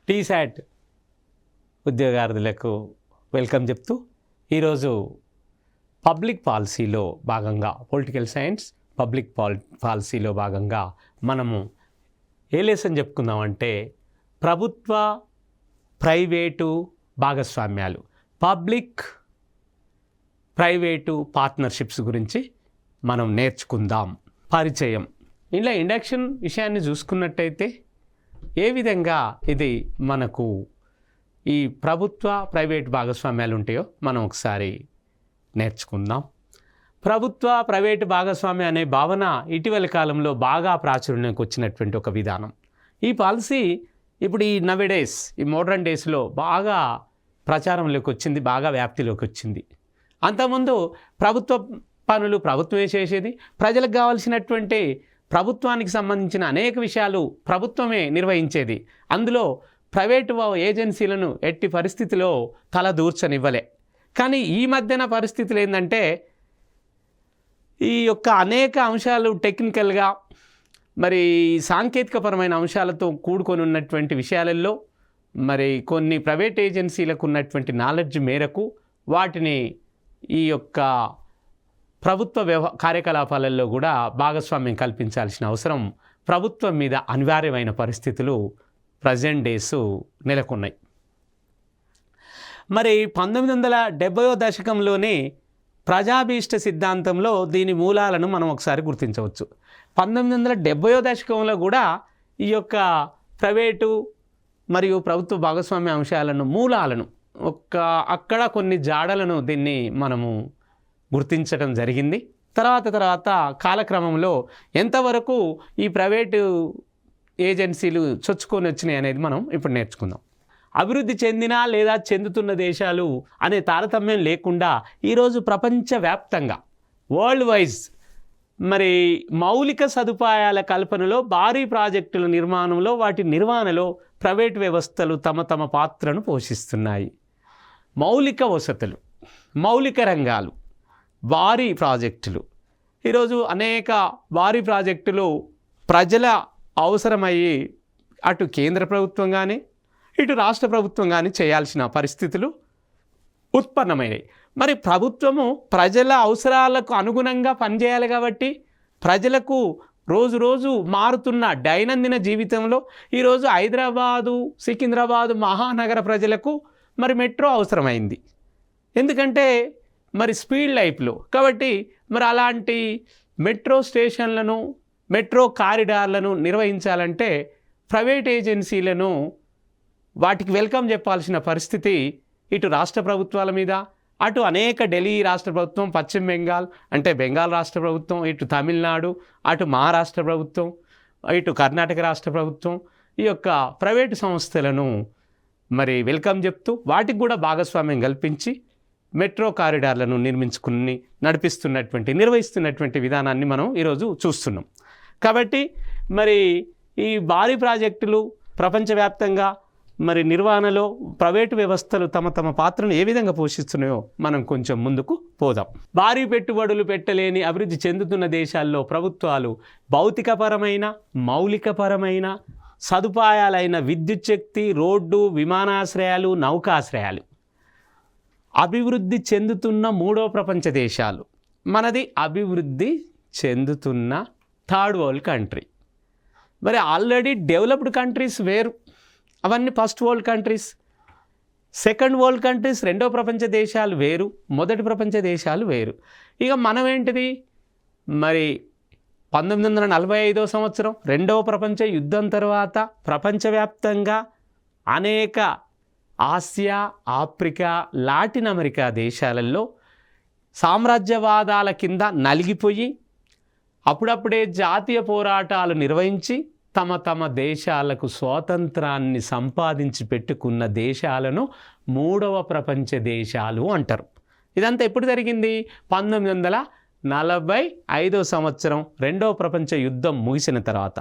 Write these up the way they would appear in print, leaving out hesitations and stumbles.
T-SAT ఉద్యోగార్థులకు welcome చెప్తూ ఈరోజు public పాలసీలో భాగంగా పొలిటికల్ సైన్స్ పబ్లిక్ పాలసీలో భాగంగా మనము ఏ లెసన్ చెప్పుకుందామంటే ప్రభుత్వ ప్రైవేటు భాగస్వామ్యాలు పబ్లిక్ ప్రైవేటు పార్ట్నర్షిప్స్ గురించి మనం నేర్చుకుందాం. పరిచయం. ఇలా ఇండక్షన్ విషయాన్ని చూసుకున్నట్టయితే ఏ విధంగా ఇది మనకు ఈ ప్రభుత్వ ప్రైవేట్ భాగస్వామ్యాలు ఉంటాయో మనం ఒకసారి నేర్చుకుందాం. ప్రభుత్వ ప్రైవేటు భాగస్వామ్యం అనే భావన ఇటీవల కాలంలో బాగా ప్రాచుర్యంలోకి వచ్చినటువంటి ఒక విధానం. ఈ పాలసీ ఇప్పుడు ఈ నవేడేస్ ఈ మోడర్న్ డేస్లో బాగా ప్రచారంలోకి వచ్చింది, బాగా వ్యాప్తిలోకి వచ్చింది. అంతకుముందు ప్రభుత్వ పనులు ప్రభుత్వమే చేసేది, ప్రజలకు కావాల్సినటువంటి ప్రభుత్వానికి సంబంధించిన అనేక విషయాలు ప్రభుత్వమే నిర్వహించేది. అందులో ప్రైవేటు ఏజెన్సీలను ఎట్టి పరిస్థితిలో తల దూర్చనివ్వలే. కానీ ఈ మధ్యన పరిస్థితులు ఏంటంటే ఈ యొక్క అనేక అంశాలు టెక్నికల్గా మరి సాంకేతికపరమైన అంశాలతో కూడుకొని ఉన్నటువంటి విషయాలలో మరి కొన్ని ప్రైవేట్ ఏజెన్సీలకు ఉన్నటువంటి నాలెడ్జ్ మేరకు వాటిని ఈ యొక్క ప్రభుత్వ కార్యకలాపాలలో కూడా భాగస్వామ్యం కల్పించాల్సిన అవసరం ప్రభుత్వం మీద అనివార్యమైన పరిస్థితులు ప్రజెంట్ డేస్ నెలకొన్నాయి. మరి 1970వ దశకంలోనే ప్రజాభీష్ట సిద్ధాంతంలో దీని మూలాలను మనం ఒకసారి గుర్తించవచ్చు. 1970వ దశకంలో కూడా ఈ యొక్క ప్రైవేటు మరియు ప్రభుత్వ భాగస్వామ్య అంశాలను మూలాలను అక్కడ కొన్ని జాడలను దీన్ని మనము గుర్తించడం జరిగింది. తర్వాత కాలక్రమంలో ఎంతవరకు ఈ ప్రైవేటు ఏజెన్సీలు చొచ్చుకొని వచ్చినాయి అనేది మనం ఇప్పుడు నేర్చుకుందాం. అభివృద్ధి చెందిన లేదా చెందుతున్న దేశాలు అనే తారతమ్యం లేకుండా ఈరోజు ప్రపంచవ్యాప్తంగా వరల్డ్ వైజ్ మరి మౌలిక సదుపాయాల కల్పనలో భారీ ప్రాజెక్టుల నిర్మాణంలో వాటి నిర్వహణలో ప్రైవేట్ వ్యవస్థలు తమ పాత్రను పోషిస్తున్నాయి. మౌలిక వసతులు, మౌలిక రంగాలు, భారీ ప్రాజెక్టులు, ఈరోజు అనేక భారీ ప్రాజెక్టులు ప్రజల అవసరమయ్యి అటు కేంద్ర ప్రభుత్వం కానీ ఇటు రాష్ట్ర ప్రభుత్వం కానీ చేయాల్సిన పరిస్థితులు ఉత్పన్నమైనవి. మరి ప్రభుత్వము ప్రజల అవసరాలకు అనుగుణంగా పనిచేయాలి కాబట్టి ప్రజలకు రోజు మారుతున్న దైనందిన జీవితంలో ఈరోజు హైదరాబాదు సికింద్రాబాదు మహానగర ప్రజలకు మరి మెట్రో అవసరమైంది. ఎందుకంటే మరి స్పీడ్ లైఫ్లో కాబట్టి మరి అలాంటి మెట్రో స్టేషన్లను మెట్రో కారిడార్లను నిర్వహించాలంటే ప్రైవేట్ ఏజెన్సీలను వాటికి వెల్కమ్ చెప్పాల్సిన పరిస్థితి ఇటు రాష్ట్ర ప్రభుత్వాల మీద, అటు అనేక ఢిల్లీ రాష్ట్ర ప్రభుత్వం, పశ్చిమ బెంగాల్ అంటే బెంగాల్ రాష్ట్ర ప్రభుత్వం, ఇటు తమిళనాడు, అటు మహారాష్ట్ర ప్రభుత్వం, ఇటు కర్ణాటక రాష్ట్ర ప్రభుత్వం ఈ యొక్క ప్రైవేటు సంస్థలను మరి వెల్కమ్ చెప్తూ వాటికి కూడా భాగస్వామ్యం కల్పించి మెట్రో కారిడార్లను నిర్వహిస్తున్నటువంటి విధానాన్ని మనం ఈరోజు చూస్తున్నాం. కాబట్టి మరి ఈ భారీ ప్రాజెక్టులు ప్రపంచవ్యాప్తంగా మరి నిర్వహణలో ప్రైవేటు వ్యవస్థలు తమ పాత్రను ఏ విధంగా పోషిస్తున్నాయో మనం కొంచెం ముందుకు పోదాం. భారీ పెట్టుబడులు పెట్టలేని అభివృద్ధి చెందుతున్న దేశాల్లో ప్రభుత్వాలు భౌతికపరమైన మౌలికపరమైన సదుపాయాలైన విద్యుత్ శక్తి, రోడ్డు, విమానాశ్రయాలు, నౌకాశ్రయాలు అభివృద్ధి చెందుతున్న మూడో ప్రపంచ దేశాలు, మనది అభివృద్ధి చెందుతున్న థర్డ్ వరల్డ్ కంట్రీ. మరి ఆల్రెడీ డెవలప్డ్ కంట్రీస్ వేరు, అవన్నీ first world countries. Second world countries రెండో ప్రపంచ దేశాలు వేరు, మొదటి ప్రపంచ దేశాలు వేరు. ఇక మనం ఏంటిది మరి 1945వ సంవత్సరం రెండవ ప్రపంచ యుద్ధం తర్వాత ప్రపంచవ్యాప్తంగా అనేక ఆసియా, ఆఫ్రికా, లాటిన్ అమెరికా దేశాలలో సామ్రాజ్యవాదాల కింద నలిగిపోయి అప్పుడప్పుడే జాతీయ పోరాటాలు నిర్వహించి తమ దేశాలకు స్వాతంత్రాన్ని సంపాదించి పెట్టుకున్న దేశాలను మూడవ ప్రపంచ దేశాలు అంటారు. ఇదంతా ఎప్పుడు జరిగింది? 1945వ సంవత్సరం రెండవ ప్రపంచ యుద్ధం ముగిసిన తర్వాత.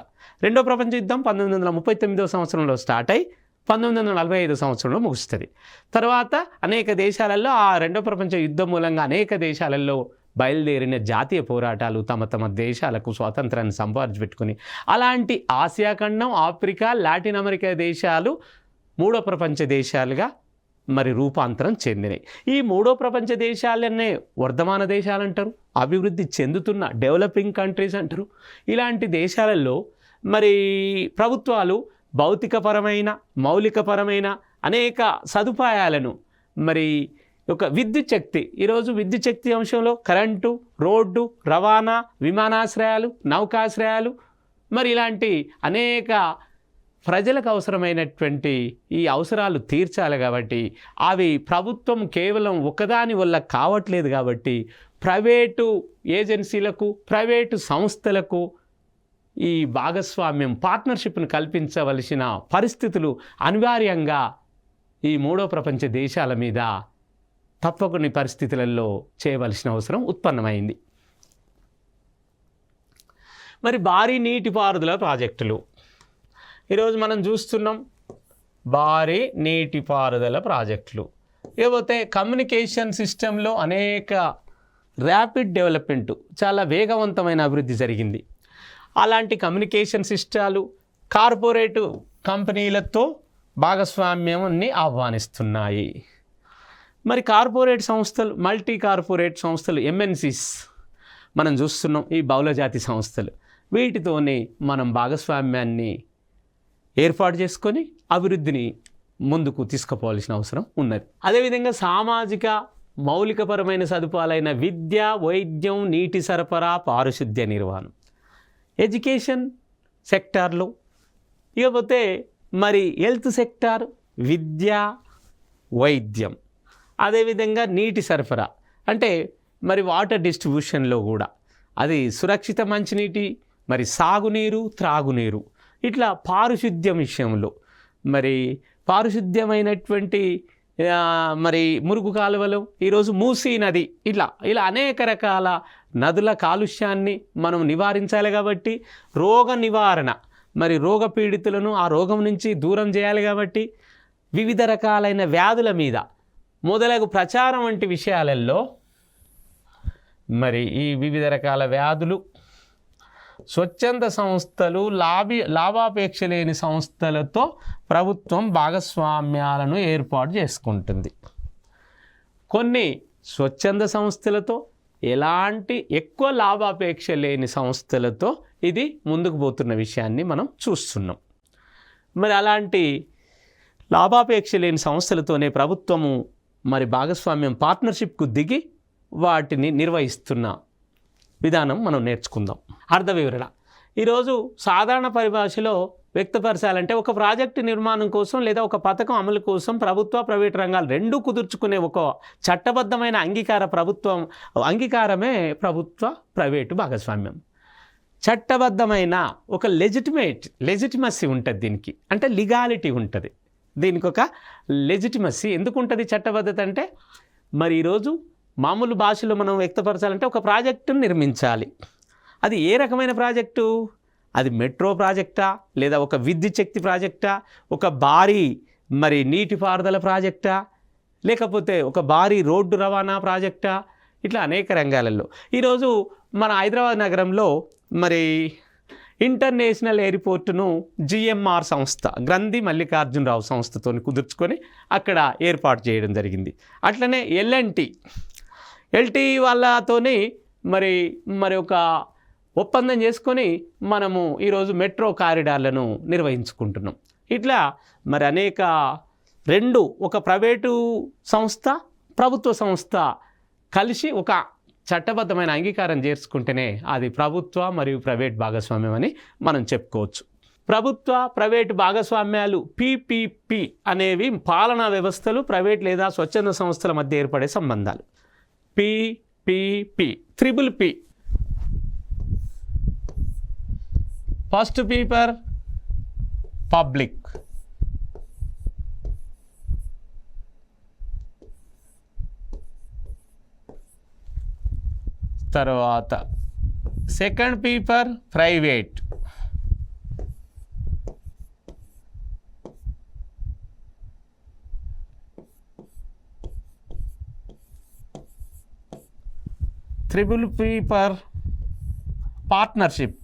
రెండవ ప్రపంచ యుద్ధం 1939వ సంవత్సరంలో స్టార్ట్ అయ్యి 1945 సంవత్సరంలో ముగుస్తుంది. తర్వాత అనేక దేశాలలో ఆ రెండో ప్రపంచ యుద్ధం మూలంగా అనేక దేశాలలో బయలుదేరిన జాతీయ పోరాటాలు తమ దేశాలకు స్వాతంత్రాన్ని సంపాదించి పెట్టుకుని అలాంటి ఆసియా ఖండం, ఆఫ్రికా, లాటిన్ అమెరికా దేశాలు మూడో ప్రపంచ దేశాలుగా మరి రూపాంతరం చెందినాయి. ఈ మూడో ప్రపంచ దేశాలనే వర్ధమాన దేశాలు అంటారు, అభివృద్ధి చెందుతున్న డెవలపింగ్ కంట్రీస్ అంటారు. ఇలాంటి దేశాలలో మరి ప్రభుత్వాలు భౌతికపరమైన మౌలికపరమైన అనేక సదుపాయాలను మరి ఒక విద్యుత్ శక్తి, ఈరోజు విద్యుత్ శక్తి అంశంలో కరెంటు, రోడ్డు, రవాణా, విమానాశ్రయాలు, నౌకాశ్రయాలు మరి ఇలాంటి అనేక ప్రజలకు అవసరమైనటువంటి ఈ అవసరాలు తీర్చాలి కాబట్టి అవి ప్రభుత్వం కేవలం ఒకదాని వల్ల కావట్లేదు కాబట్టి ప్రైవేటు ఏజెన్సీలకు, ప్రైవేటు సంస్థలకు ఈ భాగస్వామ్యం పార్ట్నర్షిప్ను కల్పించవలసిన పరిస్థితులు అనివార్యంగా ఈ మూడో ప్రపంచ దేశాల మీద తప్పకొని పరిస్థితులలో చేయవలసిన అవసరం ఉత్పన్నమైంది. మరి భారీ నీటిపారుదల ప్రాజెక్టులు ఈరోజు మనం చూస్తున్నాం. భారీ నీటిపారుదల ప్రాజెక్టులు ఇకపోతే కమ్యూనికేషన్ సిస్టంలో అనేక ర్యాపిడ్ డెవలప్మెంట్, చాలా వేగవంతమైన అభివృద్ధి జరిగింది. అలాంటి కమ్యూనికేషన్ సిస్టాలు కార్పొరేటు కంపెనీలతో భాగస్వామ్యాన్ని ఆహ్వానిస్తున్నాయి. మరి కార్పొరేట్ సంస్థలు, మల్టీ కార్పొరేట్ సంస్థలు, ఎంఎన్సీస్ మనం చూస్తున్నాం. ఈ బహుళజాతి సంస్థలు, వీటితోనే మనం భాగస్వామ్యాన్ని ఏర్పాటు చేసుకొని అభివృద్ధిని ముందుకు తీసుకుపోవాల్సిన అవసరం ఉన్నది. అదేవిధంగా సామాజిక మౌలికపరమైన సదుపాయాలైన విద్య, వైద్యం, నీటి సరఫరా, పారిశుద్ధ్య నిర్వహణ, ఎడ్యుకేషన్ సెక్టార్లో, ఇకపోతే మరి హెల్త్ సెక్టార్, విద్య, వైద్యం, అదేవిధంగా నీటి సరఫరా అంటే మరి వాటర్ డిస్ట్రిబ్యూషన్లో కూడా అది సురక్షిత మంచినీటి, మరి సాగునీరు, త్రాగునీరు, ఇట్లా పారిశుద్ధ్యం విషయంలో మరి పారిశుద్ధ్యమైనటువంటి మరి మురుగు కాలువలు, ఈరోజు మూసీ నది, ఇలా అనేక రకాల నదుల కాలుష్యాన్ని మనం నివారించాలి కాబట్టి రోగ నివారణ, మరి రోగ పీడితులను ఆ రోగం నుంచి దూరం చేయాలి కాబట్టి వివిధ రకాలైన వ్యాధుల మీద మొదలగు ప్రచారం వంటి విషయాలలో మరి ఈ వివిధ రకాల వ్యాధులు స్వచ్ఛంద సంస్థలు, లాభాపేక్ష లేని సంస్థలతో ప్రభుత్వం భాగస్వామ్యాలను ఏర్పాటు చేసుకుంటుంది. కొన్ని స్వచ్ఛంద సంస్థలతో, ఎలాంటి ఎక్కువ లాభాపేక్ష లేని సంస్థలతో ఇది ముందుకు పోతున్న విషయాన్ని మనం చూస్తున్నాం. మరి అలాంటి లాభాపేక్ష లేని సంస్థలతోనే ప్రభుత్వము మరి భాగస్వామ్యం పార్ట్నర్షిప్కు దిగి వాటిని నిర్వహిస్తున్న విధానం మనం నేర్చుకుందాం. అర్థ వివరణ ఈరోజు సాధారణ పరిభాషలో వ్యక్తపరచాలంటే ఒక ప్రాజెక్టు నిర్మాణం కోసం లేదా ఒక పథకం అమలు కోసం ప్రభుత్వ ప్రైవేట్ రంగాలు రెండూ కుదుర్చుకునే ఒక చట్టబద్ధమైన అంగీకారమే ప్రభుత్వ ప్రైవేటు భాగస్వామ్యం. చట్టబద్ధమైన ఒక లెజిటిమసీ ఉంటుంది దీనికి, అంటే లీగాలిటీ ఉంటుంది. దీనికి ఒక లెజిటిమసీ ఎందుకు ఉంటుంది చట్టబద్ధత అంటే, మరి ఈరోజు మామూలు భాషలో మనం వ్యక్తపరచాలంటే ఒక ప్రాజెక్టును నిర్మించాలి. అది ఏ రకమైన ప్రాజెక్టు? అది మెట్రో ప్రాజెక్టా, లేదా ఒక విద్యుత్ శక్తి ప్రాజెక్టా, ఒక భారీ మరి నీటిపారుదల ప్రాజెక్టా, లేకపోతే ఒక భారీ రోడ్డు రవాణా ప్రాజెక్టా, ఇట్లా అనేక రంగాలలో. ఈరోజు మన హైదరాబాద్ నగరంలో మరి ఇంటర్నేషనల్ ఎయిర్పోర్టును జిఎంఆర్ సంస్థ, గ్రంథి మల్లికార్జునరావు సంస్థతో కుదుర్చుకొని అక్కడ ఏర్పాటు చేయడం జరిగింది. అట్లనే ఎల్టీ వాళ్ళతోని మరి ఒక ఒప్పందం చేసుకొని మనము ఈరోజు మెట్రో కారిడార్లను నిర్వహించుకుంటున్నాం. ఇట్లా మరి అనేక ఒక ప్రైవేటు సంస్థ, ప్రభుత్వ సంస్థ కలిసి ఒక చట్టబద్ధమైన అంగీకారం చేసుకుంటేనే అది ప్రభుత్వ మరియు ప్రైవేట్ భాగస్వామ్యం అని మనం చెప్పుకోవచ్చు. ప్రభుత్వ ప్రైవేటు భాగస్వామ్యాలు PPP అనేవి పాలనా వ్యవస్థలు, ప్రైవేట్ లేదా స్వచ్ఛంద సంస్థల మధ్య ఏర్పడే సంబంధాలు. PPP, triple P. First P for public, తర్వాత second P for private, triple P for partnership,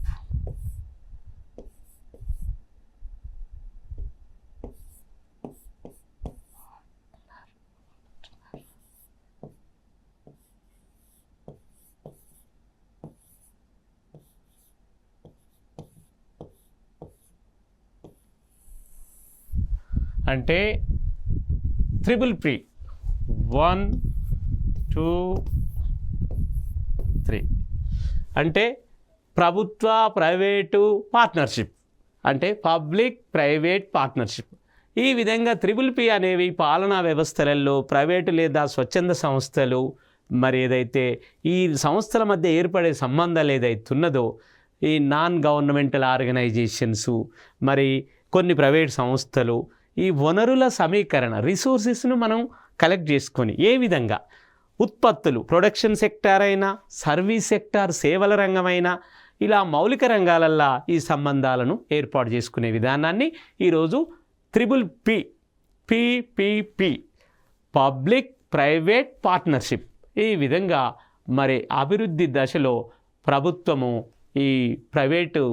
అంటే ట్రిపుల్ పి 1 2 3 అంటే ప్రభుత్వ ప్రైవేటు పార్ట్నర్షిప్, అంటే పబ్లిక్ ప్రైవేట్ పార్ట్నర్షిప్. ఈ విధంగా ట్రిపుల్ పి అనేవి పాలనా వ్యవస్థలలో ప్రైవేటు లేదా స్వచ్ఛంద సంస్థలు మరి ఏదైతే ఈ సంస్థల మధ్య ఏర్పడే సంబంధాలు ఏదైతే ఉన్నదో ఈ నాన్ గవర్నమెంటల్ ఆర్గనైజేషన్స్ మరి కొన్ని ప్రైవేట్ సంస్థలు ఈ వనరుల సమీకరణ రిసోర్సెస్ను మనం కలెక్ట్ చేసుకొని ఏ విధంగా ఉత్పత్తులు ప్రొడక్షన్ సెక్టార్ అయినా సర్వీస్ సెక్టార్ సేవల రంగమైనా ఇలా మౌలిక రంగాలల్లో ఈ సంబంధాలను ఏర్పాటు చేసుకునే విధానాన్ని ఈరోజు triple P PPP public private partnership ఈ విధంగా మరి అభివృద్ధి దశలో ప్రభుత్వము ఈ ప్రైవేటు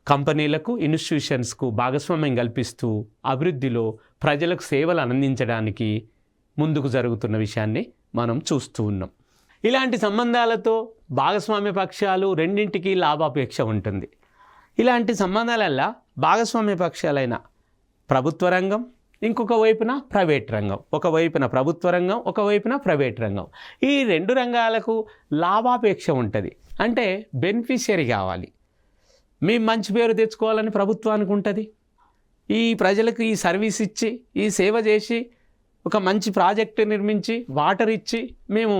కంపెనీలకు ఇన్స్టిట్యూషన్స్కు భాగస్వామ్యం కల్పిస్తూ అభివృద్ధిలో ప్రజలకు సేవలు అందించడానికి ముందుకు జరుగుతున్న విషయాన్ని మనం చూస్తూ ఉన్నాం. ఇలాంటి సంబంధాలతో భాగస్వామ్య పక్షాలు రెండింటికి లాభాపేక్ష ఉంటుంది. ఇలాంటి సంబంధాలల్లో భాగస్వామ్య పక్షాలైన ప్రభుత్వ రంగం, ఇంకొక వైపున ప్రైవేట్ రంగం, ఒకవైపున ప్రభుత్వ రంగం, ఒకవైపున ప్రైవేట్ రంగం, ఈ రెండు రంగాలకు లాభాపేక్ష ఉంటుంది. అంటే బెనిఫిషియరీ కావాలి, మేము మంచి పేరు తెచ్చుకోవాలని ప్రభుత్వానికి ఉంటుంది. ఈ ప్రజలకు ఈ సర్వీస్ ఇచ్చి ఈ సేవ చేసి ఒక మంచి ప్రాజెక్టు నిర్మించి వాటర్ ఇచ్చి మేము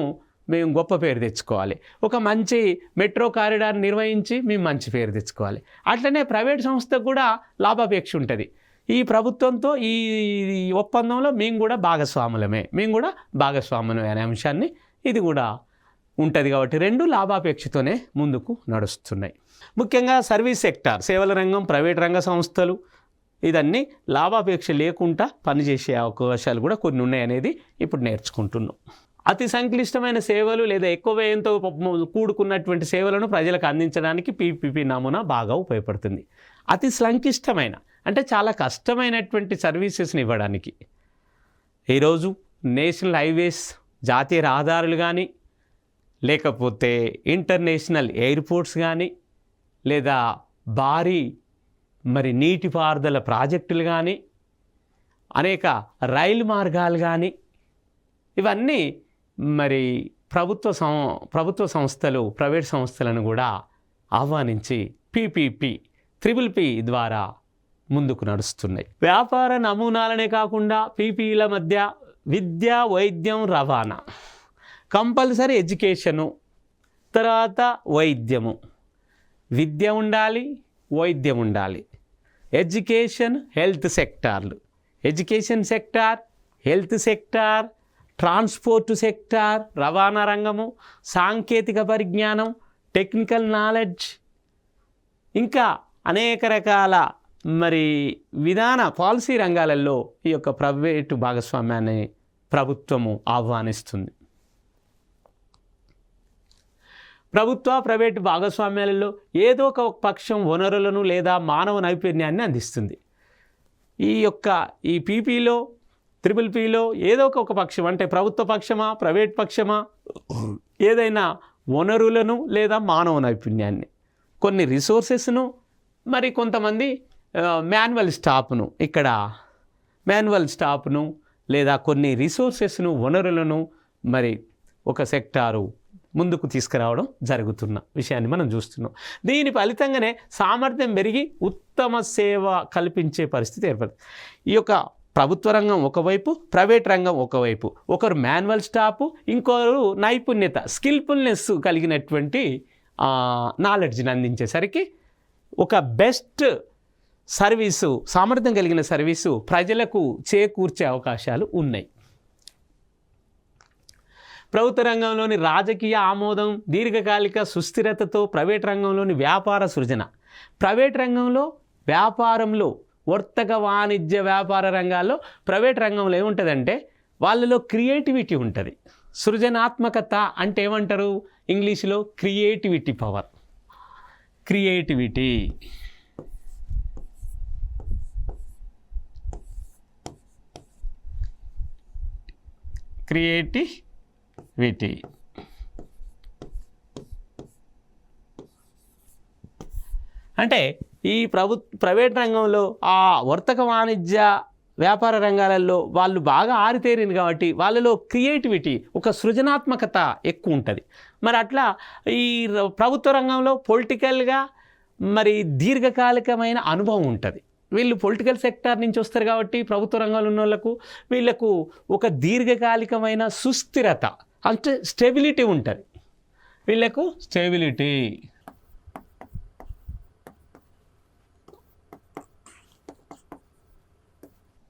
గొప్ప పేరు తెచ్చుకోవాలి, ఒక మంచి మెట్రో కారిడార్ నిర్వహించి మేము మంచి పేరు తెచ్చుకోవాలి. అట్లనే ప్రైవేట్ సంస్థకు కూడా లాభాపేక్ష ఉంటుంది. ఈ ప్రభుత్వంతో ఈ ఒప్పందంలో మేము కూడా భాగస్వాములమే అనే అంశాన్ని ఇది కూడా ఉంటుంది. కాబట్టి రెండు లాభాపేక్షతోనే ముందుకు నడుస్తున్నాయి. ముఖ్యంగా సర్వీస్ సెక్టార్ సేవల రంగం, ప్రైవేట్ రంగ సంస్థలు ఇదన్నీ లాభాపేక్ష లేకుండా పనిచేసే అవకాశాలు కూడా కొన్ని ఉన్నాయనేది ఇప్పుడు నేర్చుకుంటున్నాం. అతి సంక్లిష్టమైన సేవలు లేదా ఎక్కువ వ్యయంతో కూడుకున్నటువంటి సేవలను ప్రజలకు అందించడానికి పీపీపీ నమూనా బాగా ఉపయోగపడుతుంది. అతి సంక్లిష్టమైన అంటే చాలా కష్టమైనటువంటి సర్వీసెస్ని ఇవ్వడానికి ఈరోజు నేషనల్ హైవేస్, జాతీయ రహదారులు కానీ, లేకపోతే ఇంటర్నేషనల్ ఎయిర్పోర్ట్స్ కానీ, లేదా భారీ మరి నీటిపారుదల ప్రాజెక్టులు కానీ, అనేక రైలు మార్గాలు కానీ, ఇవన్నీ మరి ప్రభుత్వ సంస్థలు ప్రైవేట్ సంస్థలను కూడా ఆహ్వానించి పీపీపీ ట్రిపుల్ పి ద్వారా ముందుకు నడుస్తున్నాయి. వ్యాపార నమూనాలనే కాకుండా పీపీల మధ్య విద్య, వైద్యం, రవాణా, కంపల్సరీ ఎడ్యుకేషను, తర్వాత వైద్యము, విద్య ఉండాలి, వైద్యం ఉండాలి. ఎడ్యుకేషన్, హెల్త్ సెక్టార్లు, education sector, health sector, transport sector, రవాణా రంగము, సాంకేతిక పరిజ్ఞానం, టెక్నికల్ నాలెడ్జ్, ఇంకా అనేక రకాల మరి విధాన పాలసీ రంగాలలో ఈ యొక్క ప్రైవేటు భాగస్వామ్యాన్ని ప్రభుత్వము ఆహ్వానిస్తుంది. ప్రభుత్వ ప్రైవేటు భాగస్వామ్యాలలో ఏదో ఒక పక్షం వనరులను లేదా మానవ నైపుణ్యాన్ని అందిస్తుంది. ఈ పీపీలో ట్రిపుల్ పీలో ఏదో ఒక పక్షం అంటే ప్రభుత్వ పక్షమా ప్రైవేట్ పక్షమా ఏదైనా వనరులను లేదా మానవ నైపుణ్యాన్ని, కొన్ని రిసోర్సెస్ను, మరి కొంతమంది మాన్యువల్ స్టాఫ్ను లేదా కొన్ని రిసోర్సెస్ను, వనరులను మరి ఒక సెక్టారు ముందుకు తీసుకురావడం జరుగుతున్న విషయాన్ని మనం చూస్తున్నాం. దీని ఫలితంగానే సామర్థ్యం పెరిగి ఉత్తమ సేవ కల్పించే పరిస్థితి ఏర్పడుతుంది. ఈ యొక్క ప్రభుత్వ రంగం ఒకవైపు, ప్రైవేట్ రంగం ఒకవైపు, ఒకరు మాన్యువల్ స్టాఫ్, ఇంకొకరు నైపుణ్యత స్కిల్ఫుల్నెస్ కలిగినటువంటి నాలెడ్జ్ని అందించేసరికి ఒక బెస్ట్ సర్వీసు, సామర్థ్యం కలిగిన సర్వీసు ప్రజలకు చేకూర్చే అవకాశాలు ఉన్నాయి. ప్రభుత్వ రంగంలోని రాజకీయ ఆమోదం, దీర్ఘకాలిక సుస్థిరతతో ప్రైవేట్ రంగంలోని వ్యాపార సృజన, ప్రైవేట్ రంగంలో వ్యాపారంలో వర్తక వాణిజ్య వ్యాపార రంగాల్లో ప్రైవేట్ రంగంలో ఏముంటుందంటే వాళ్ళలో క్రియేటివిటీ ఉంటుంది. సృజనాత్మకత అంటే ఏమంటారు ఇంగ్లీష్లో? Creativity power, creativity. అంటే ఈ ప్రైవేట్ రంగంలో ఆ వర్తక వాణిజ్య వ్యాపార రంగాలలో వాళ్ళు బాగా ఆరితేరింది కాబట్టి వాళ్ళలో క్రియేటివిటీ, ఒక సృజనాత్మకత ఎక్కువ ఉంటుంది. మరి అట్లా ఈ ప్రభుత్వ రంగంలో పొలిటికల్గా మరి దీర్ఘకాలికమైన అనుభవం ఉంటుంది. వీళ్ళు పొలిటికల్ సెక్టార్ నుంచి వస్తారు కాబట్టి ప్రభుత్వ రంగంలో ఉన్న వాళ్ళకు వీళ్ళకు ఒక దీర్ఘకాలికమైన సుస్థిరత అంటే స్టెబిలిటీ ఉంటుంది. వీళ్ళకు స్టెబిలిటీ,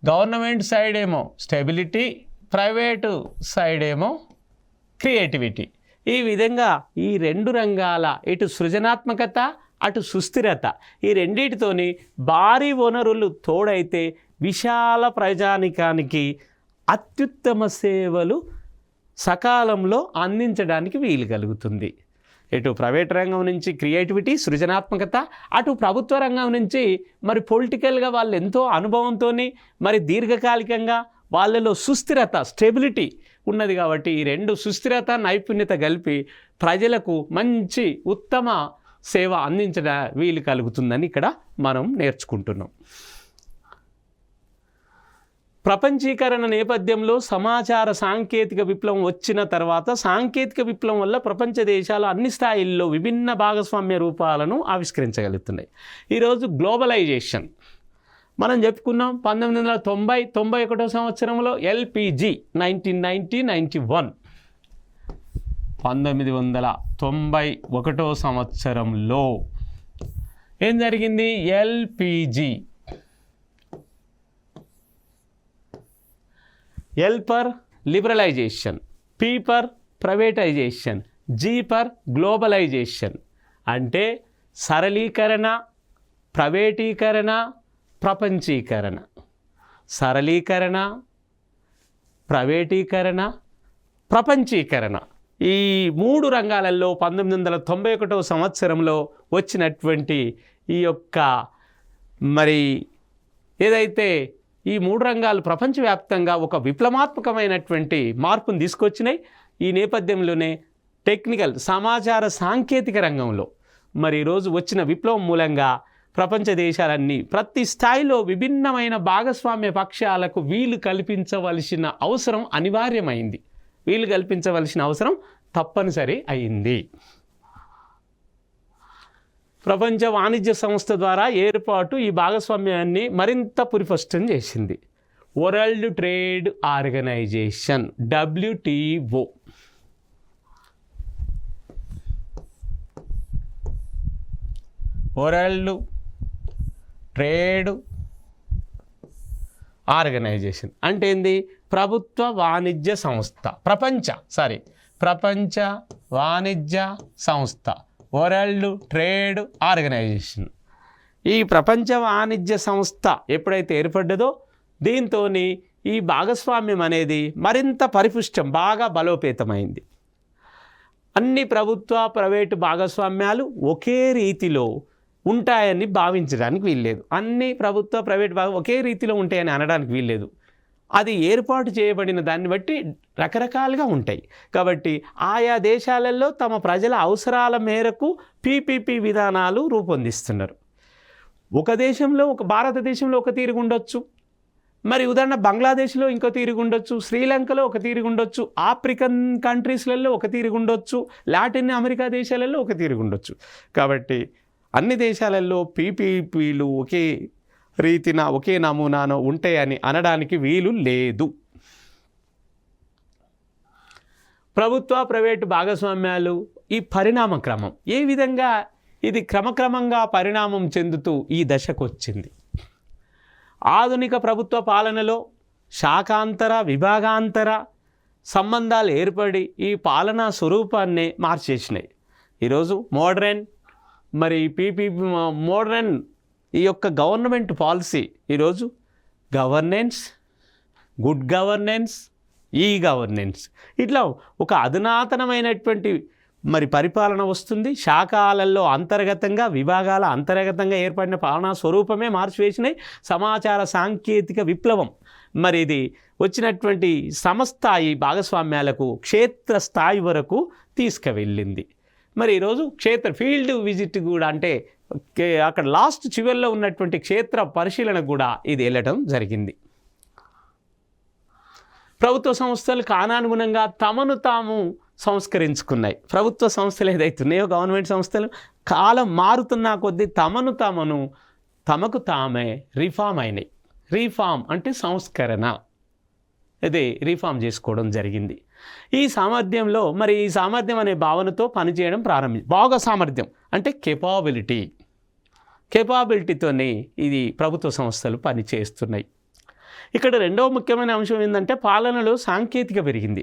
గవర్నమెంట్ సైడ్ ఏమో స్టెబిలిటీ, ప్రైవేటు సైడ్ ఏమో క్రియేటివిటీ. ఈ విధంగా ఈ రెండు రంగాల ఇటు సృజనాత్మకత అటు సుస్థిరత ఈ రెండింటితోని భారీ వనరులు తోడైతే విశాల ప్రజానికానికి అత్యుత్తమ సేవలు సకాలంలో అందించడానికి వీలు కలుగుతుంది. ఇటు ప్రైవేట్ రంగం నుంచి క్రియేటివిటీ, సృజనాత్మకత, అటు ప్రభుత్వ రంగం నుంచి మరి పొలిటికల్గా వాళ్ళు ఎంతో అనుభవంతో మరి దీర్ఘకాలికంగా వాళ్ళలో సుస్థిరత, స్టెబిలిటీ ఉన్నది కాబట్టి ఈ రెండు సుస్థిరత, నైపుణ్యత కలిపి ప్రజలకు మంచి ఉత్తమ సేవ అందించడం వీలు కలుగుతుందని ఇక్కడ మనం నేర్చుకుంటున్నాం. ప్రపంచీకరణ నేపథ్యంలో సమాచార సాంకేతిక విప్లవం వచ్చిన తర్వాత సాంకేతిక విప్లవం వల్ల ప్రపంచ దేశాలు అన్ని స్థాయిల్లో విభిన్న భాగస్వామ్య రూపాలను ఆవిష్కరించగలుగుతున్నాయి. ఈరోజు గ్లోబలైజేషన్ మనం చెప్పుకున్నాం. 1991 సంవత్సరంలో ఎల్పిజి 1991 సంవత్సరంలో ఏం జరిగింది? LPG, L per liberalisation, P per privatisation, G per globalisation. అంటే సరళీకరణ, ప్రైవేటీకరణ, ప్రపంచీకరణ. సరళీకరణ, ప్రైవేటీకరణ, ప్రపంచీకరణ. ఈ మూడు రంగాలలో 1991 సంవత్సరంలో వచ్చినటువంటి ఈ యొక్క మరి ఏదైతే ఈ మూడు రంగాలు ప్రపంచవ్యాప్తంగా ఒక విప్లవాత్మకమైనటువంటి మార్పును తీసుకొచ్చినాయి. ఈ నేపథ్యంలోనే టెక్నికల్ సమాచార సాంకేతిక రంగంలో మరి ఈరోజు వచ్చిన విప్లవం మూలంగా ప్రపంచ దేశాలన్నీ ప్రతి స్థాయిలో విభిన్నమైన భాగస్వామ్య పక్షాలకు వీలు కల్పించవలసిన అవసరం అనివార్యమైంది. వీలు కల్పించవలసిన అవసరం తప్పనిసరి అయింది. ప్రపంచ వాణిజ్య సంస్థ ద్వారా ఏర్పాటు ఈ భాగస్వామ్యాన్ని మరింత పురిపష్టం చేసింది. World Trade Organisation, WTO. World Trade Organisation అంటే ఏంది? ప్రభుత్వ వాణిజ్య సంస్థ, ప్రపంచ వాణిజ్య సంస్థ, వరల్డ్ ట్రేడ్ ఆర్గనైజేషన్. ఈ ప్రపంచ వాణిజ్య సంస్థ ఎప్పుడైతే ఏర్పడ్డదో దీంతో ఈ భాగస్వామ్యం అనేది మరింత పరిపుష్టం, బాగా బలోపేతమైంది. అన్ని ప్రభుత్వ ప్రైవేటు భాగస్వామ్యాలు ఒకే రీతిలో ఉంటాయని భావించడానికి వీల్లేదు. అన్ని ప్రభుత్వ ప్రైవేట్ ఒకే రీతిలో ఉంటాయని అనడానికి వీల్లేదు. అది ఏర్పాటు చేయబడిన దాన్ని బట్టి రకరకాలుగా ఉంటాయి. కాబట్టి ఆయా దేశాలలో తమ ప్రజల అవసరాల మేరకు PPP విధానాలు రూపొందిస్తున్నారు. ఒక దేశంలో, ఒక భారతదేశంలో ఒక తీరుగా ఉండొచ్చు, మరి ఉదాహరణ బంగ్లాదేశ్లో ఇంకో తీరుగా ఉండొచ్చు, శ్రీలంకలో ఒక తీరుగా ఉండొచ్చు, ఆఫ్రికన్ కంట్రీస్లలో ఒక తీరుగా ఉండొచ్చు, లాటిన్ అమెరికా దేశాలలో ఒక తీరుగా ఉండొచ్చు. కాబట్టి అన్ని దేశాలలో PPPలు ఒకే రీతిన ఒకే నమూనాను ఉంటాయని అనడానికి వీలు లేదు. ప్రభుత్వ ప్రైవేటు భాగస్వామ్యాలు ఈ పరిణామ క్రమం ఏ విధంగా ఇది క్రమక్రమంగా పరిణామం చెందుతూ ఈ దశకు వచ్చింది. ఆధునిక ప్రభుత్వ పాలనలో శాఖాంతర, విభాగాంతర సంబంధాలు ఏర్పడి ఈ పాలనా స్వరూపాన్ని మార్చేసినాయి. ఈరోజు మోడర్న్ ఈ యొక్క గవర్నమెంట్ పాలసీ ఈరోజు governance, good governance, e governance ఇట్లా ఒక అధునాతనమైనటువంటి పరిపాలన వస్తుంది. శాఖలలో అంతర్గతంగా, విభాగాల అంతర్గతంగా ఏర్పడిన పాలనా స్వరూపమే మార్చివేసినాయి. సమాచార సాంకేతిక విప్లవం ఇది వచ్చినటువంటి సమస్థాయి భాగస్వామ్యాలకు క్షేత్ర స్థాయి వరకు తీసుకువెళ్ళింది. ఈరోజు ఫీల్డ్ విజిట్ కూడా అంటే అక్కడ లాస్ట్ చివరిలో ఉన్నటువంటి క్షేత్ర పరిశీలన కూడా ఇది వెళ్ళటం జరిగింది. ప్రభుత్వ సంస్థలు కాలానుగుణంగా తమను తాము సంస్కరించుకున్నాయి. ప్రభుత్వ సంస్థలు ఏదైతున్నాయో గవర్నమెంట్ సంస్థలు కాలం మారుతున్న కొద్దీ తమకు తామే రిఫార్మ్ అయినాయి. రీఫార్మ్ అంటే సంస్కరణ, ఇది రీఫార్మ్ చేసుకోవడం జరిగింది. ఈ సామర్థ్యంలో ఈ సామర్థ్యం అనే భావనతో పనిచేయడం బాగా సామర్థ్యం అంటే కేపాబిలిటీతోనే ఇది ప్రభుత్వ సంస్థలు పనిచేస్తున్నాయి. ఇక్కడ రెండవ ముఖ్యమైన అంశం ఏంటంటే పాలనలో సాంకేతిక పెరిగింది.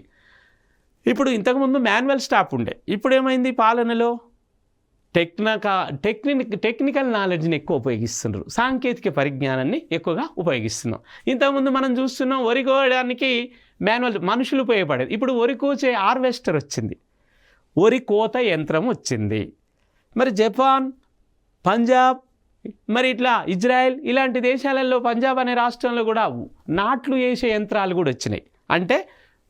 ఇప్పుడు ఇంతకుముందు మాన్యువల్ స్టాఫ్ ఉండే, ఇప్పుడు ఏమైంది, పాలనలో టెక్నికల్ నాలెడ్జ్ని ఎక్కువ ఉపయోగిస్తున్నారు, సాంకేతిక పరిజ్ఞానాన్ని ఎక్కువగా ఉపయోగిస్తున్నాం. ఇంతకుముందు మనం చూస్తున్నాం వరి కోయడానికి మాన్యువల్ మనుషులు ఉపయోగపడేది, ఇప్పుడు వరి కోసే హార్వెస్టర్ వచ్చింది, వరి కోత యంత్రం వచ్చింది. మరి జపాన్, పంజాబ్, మరి ఇట్లా ఇజ్రాయెల్ ఇలాంటి దేశాలలో పంజాబ్ అనే రాష్ట్రంలో కూడా నాట్లు వేసే యంత్రాలు కూడా వచ్చినాయి. అంటే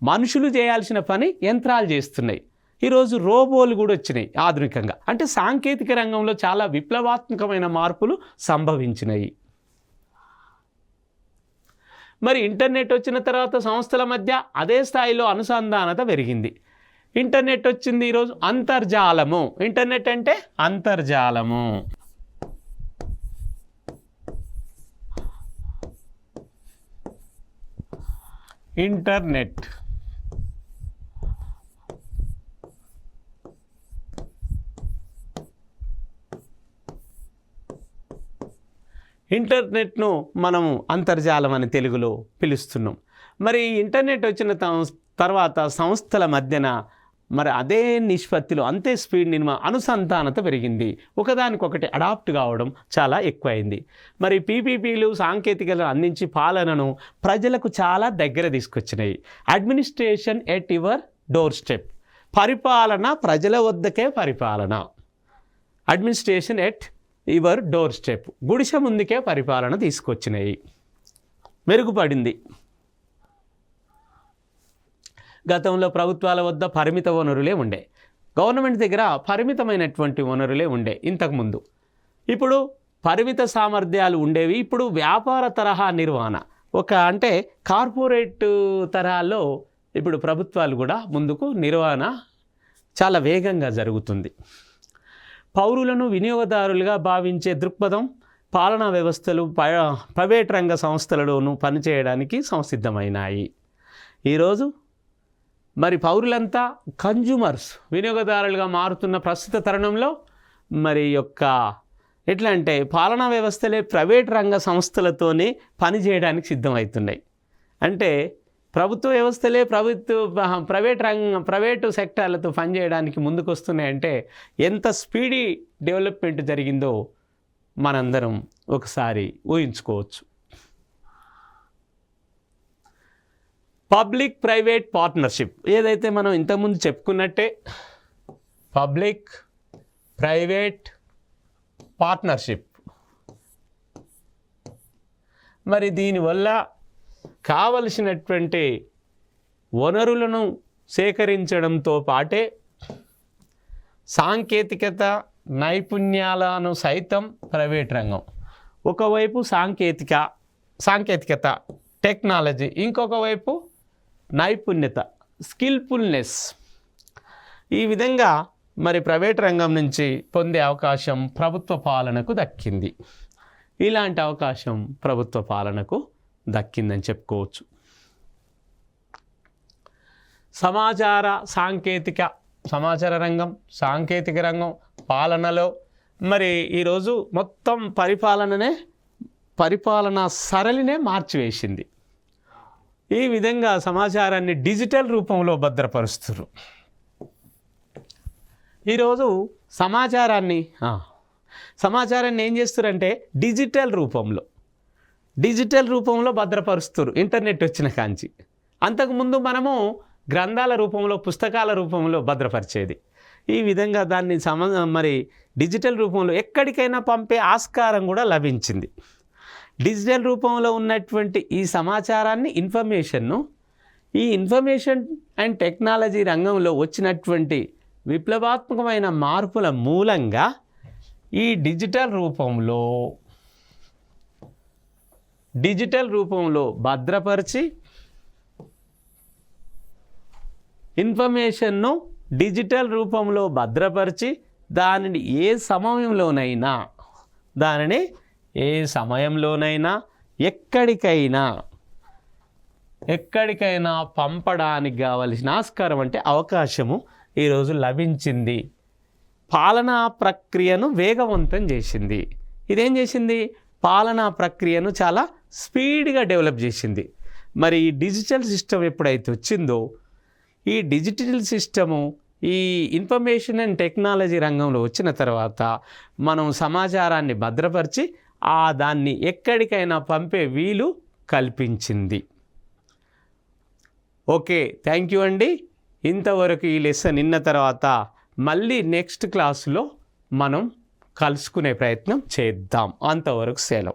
మనుషులు చేయాల్సిన పని యంత్రాలు చేస్తున్నాయి. ఈరోజు రోబోలు కూడా వచ్చినాయి ఆధునికంగా. అంటే సాంకేతిక రంగంలో చాలా విప్లవాత్మకమైన మార్పులు సంభవించినాయి. మరి ఇంటర్నెట్ వచ్చిన తర్వాత సంస్థల మధ్య అదే స్థాయిలో అనుసంధానత పెరిగింది. ఇంటర్నెట్ వచ్చింది, ఈరోజు అంతర్జాలము. ఇంటర్నెట్ అంటే అంతర్జాలము. ఇంటర్నెట్ ఇంటర్నెట్ను మనము అంతర్జాలం అని తెలుగులో పిలుస్తున్నాం. మరి ఇంటర్నెట్ వచ్చిన తర్వాత సంస్థల మధ్యన మరి అదే నిష్పత్తిలో అంతే స్పీడ్ అనుసంధానత పెరిగింది, ఒకదానికొకటి అడాప్ట్ కావడం చాలా ఎక్కువైంది. మరి పీపీపీలు సాంకేతికలను అందించి పాలనను ప్రజలకు చాలా దగ్గర తీసుకొచ్చినాయి. Administration at your doorstep, పరిపాలన ప్రజల వద్దకే పరిపాలన. Administration at your doorstep, గుడిసె ముందుకే పరిపాలన తీసుకొచ్చినాయి, మెరుగుపడింది. గతంలో ప్రభుత్వాల వద్ద పరిమిత వనరులే ఉండే, గవర్నమెంట్ దగ్గర పరిమితమైనటువంటి వనరులే ఉండే ఇంతకుముందు. ఇప్పుడు పరిమిత సామర్థ్యాలు ఉండేవి, ఇప్పుడు వ్యాపార తరహా నిర్వహణ అంటే కార్పొరేట్ తరహాలో ఇప్పుడు ప్రభుత్వాలు కూడా ముందుకు నిర్వహణ చాలా వేగంగా జరుగుతుంది. పౌరులను వినియోగదారులుగా భావించే దృక్పథం పాలనా వ్యవస్థలు ప్రైవేట్ రంగ సంస్థలలోనూ పనిచేయడానికి సంసిద్ధమైనాయి. ఈరోజు మరి పౌరులంతా కన్జ్యూమర్స్, వినియోగదారులుగా మారుతున్న ప్రస్తుత తరుణంలో ఎట్లా అంటే పాలనా వ్యవస్థలే ప్రైవేట్ రంగ సంస్థలతోనే పనిచేయడానికి సిద్ధమవుతున్నాయి. అంటే ప్రభుత్వ వ్యవస్థలే ప్రైవేటు సెక్టార్లతో పనిచేయడానికి ముందుకు వస్తున్నాయంటే ఎంత స్పీడీ డెవలప్మెంట్ జరిగిందో మనందరం ఒకసారి ఊహించుకోవచ్చు. పబ్లిక్ ప్రైవేట్ పార్ట్నర్షిప్ ఏదైతే మనం ఇంతకుముందు చెప్పుకున్నట్టే పబ్లిక్ ప్రైవేట్ పార్ట్నర్షిప్, మరి దీనివల్ల కావలసినటువంటి వనరులను సేకరించడంతో పాటే సాంకేతికత నైపుణ్యాలను సైతం ప్రైవేట్ రంగం, ఒకవైపు సాంకేతికత టెక్నాలజీ, ఇంకొక వైపు నైపుణ్యత స్కిల్ఫుల్నెస్, ఈ విధంగా మరి ప్రైవేట్ రంగం నుంచి పొందే అవకాశం ప్రభుత్వ పాలనకు దక్కింది. ఇలాంటి అవకాశం ప్రభుత్వ పాలనకు దక్కిందని చెప్పుకోవచ్చు. సమాచార రంగం, సాంకేతిక రంగం పాలనలో మరి ఈరోజు మొత్తం పరిపాలనా సరళినే మార్చివేసింది. ఈ విధంగా సమాచారాన్ని డిజిటల్ రూపంలో భద్రపరుస్తున్నారు. ఈరోజు సమాచారాన్ని ఏం చేస్తారంటే డిజిటల్ రూపంలో భద్రపరుస్తారు ఇంటర్నెట్ వచ్చిన కాంచి. అంతకుముందు మనము గ్రంథాల రూపంలో, పుస్తకాల రూపంలో భద్రపరిచేది. ఈ విధంగా దాన్ని మరి డిజిటల్ రూపంలో ఎక్కడికైనా పంపే ఆస్కారం కూడా లభించింది. డిజిటల్ రూపంలో ఉన్నటువంటి ఈ సమాచారాన్ని, ఈ ఇన్ఫర్మేషన్ అండ్ టెక్నాలజీ రంగంలో వచ్చినటువంటి విప్లవాత్మకమైన మార్పుల మూలంగా ఈ డిజిటల్ రూపంలో భద్రపరిచి ఇన్ఫర్మేషన్ను డిజిటల్ రూపంలో భద్రపరిచి దానిని ఏ సమయంలోనైనా ఎక్కడికైనా పంపడానికి కావలసిన ఆస్కారం అంటే అవకాశము ఈరోజు లభించింది. పాలనా ప్రక్రియను వేగవంతం చేసింది. ఇదేం చేసింది? పాలనా ప్రక్రియను చాలా స్పీడ్గా డెవలప్ చేసింది. మరి ఈ డిజిటల్ సిస్టమ్ ఎప్పుడైతే వచ్చిందో, ఈ డిజిటల్ సిస్టము ఈ ఇన్ఫర్మేషన్ అండ్ టెక్నాలజీ రంగంలో వచ్చిన తర్వాత మనం సమాచారాన్ని భద్రపరిచి దాన్ని ఎక్కడికైనా పంపే వీలు కల్పించింది. ఓకే, థ్యాంక్ యూ అండి. ఇంతవరకు ఈ లెసన్ విన్న తర్వాత మళ్ళీ నెక్స్ట్ క్లాసులో మనం కలుసుకునే ప్రయత్నం చేద్దాం. అంతవరకు సెలవు.